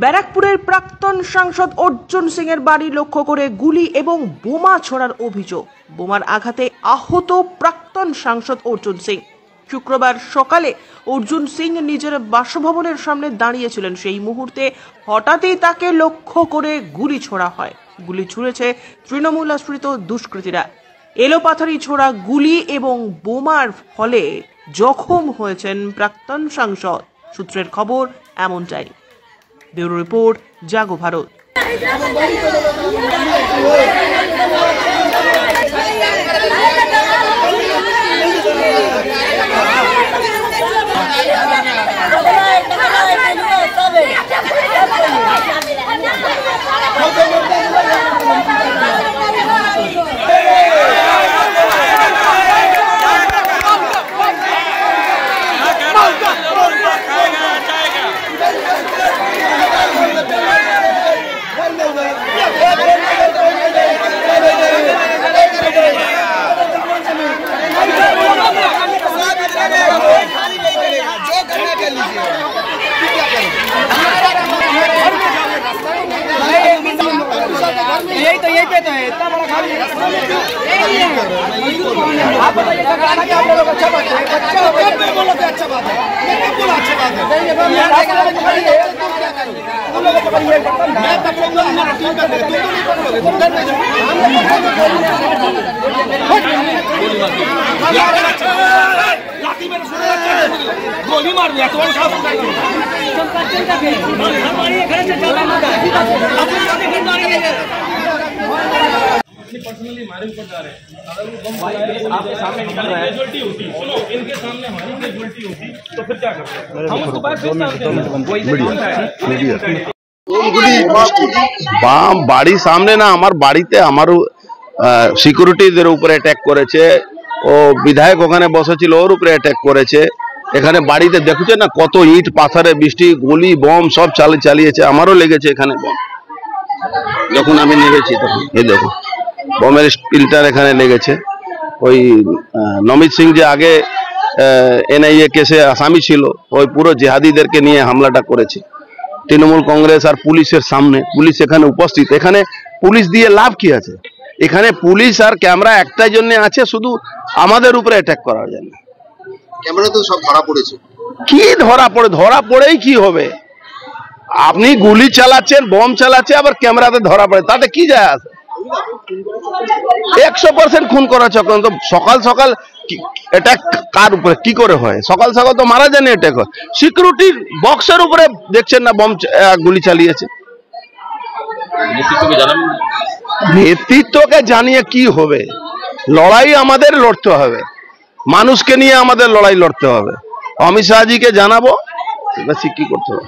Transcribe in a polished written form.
ব্যারাকপুরের প্রাক্তন সাংসদ অর্জুন সিং এর বাড়ি লক্ষ্য করে গুলি এবং বোমা ছোড়ার অভিযোগ। বোমার আঘাতে আহত প্রাক্তন সাংসদ অর্জুন সিং। শুক্রবার সকালে অর্জুন সিং নিজের বাসভবনের সামনে দাঁড়িয়েছিলেন। সেই মুহূর্তে হঠাৎই তাকে লক্ষ্য করে গুলি ছোড়া হয়। গুলি ছুড়েছে তৃণমূল আশ্রিত দুষ্কৃতীরা। এলোপাথারি ছোড়া গুলি এবং বোমার ফলে জখম হয়েছেন প্রাক্তন সাংসদ। সূত্রের খবর এমনটাই। ব্যুরো রিপোর্ট, জাগো ভারত। यही पे तो है इतना बड़ा खाली आप बताइए सरकार की आप लोग अच्छा बात है अच्छा बोलो तो अच्छा बात है बिल्कुल अच्छा बात है तुम लोग तो ये मैं तब लोग मेरा टीम का तुम तो नहीं पकड़ोगे तुम डर लाठी मेरे सुन गोली मार दिया तुम्हारे साथ हमारी घर से चला पर्सनली हमारे ऊपर जा रहे हैं। आपके सामने निकल रहा है कैजुअल्टी होती, सुनो इनके सामने हमारी कैजुअल्टी होती तो फिर क्या करते? हम उसको बात বাড়ির সামনে না আমার বাড়িতে আমার সিকিউরিটিদের উপরে অ্যাটাক করেছে। ও বিধায়ক ওখানে বসেছিল, ওর উপরে অ্যাটাক করেছে। এখানে বাড়িতে দেখুছে না কত ইট পাথরে বৃষ্টি, গুলি বম সব চালিয়েছে। আমারও লেগেছে এখানে বম, যখন আমি নেমেছি তখন এই দেখো বমের স্পিলটার এখানে লেগেছে। ওই নমিত সিং যে আগে এনআইএ কেসে আসামি ছিল, ওই পুরো জেহাদিদেরকে নিয়ে হামলাটা করেছে তৃণমূল কংগ্রেস আর পুলিশের সামনে। পুলিশ এখানে উপস্থিত। এখানে পুলিশ দিয়ে লাভ কি আছে? এখানে পুলিশ আর ক্যামেরা একটাই জন্য আছে, শুধু আমাদের উপরে অ্যাটাক করার জন্য। ক্যামেরা তো সব ধরা পড়েছে। কি ধরা পড়েই কি হবে? আপনি গুলি চালাচ্ছেন, বম চালাচ্ছে, আবার ক্যামেরাতে ধরা পড়ে, তাতে কি যায় আসে? 100% খুন করা চক্র। তো সকাল সকাল এটা কার উপরে কি করে হয়? সকাল সকাল তো মারা যায়নি, অ্যাটাক হয়। সিকিউরিটির বক্সের উপরে দেখছেন না বম গুলি চালিয়েছে। নেতৃত্বকে জানিয়ে কি হবে? লড়াই আমাদের লড়তে হবে, মানুষকে নিয়ে আমাদের লড়াই লড়তে হবে। অমিত শাহজিকে জানাবো, কি করতে হবে।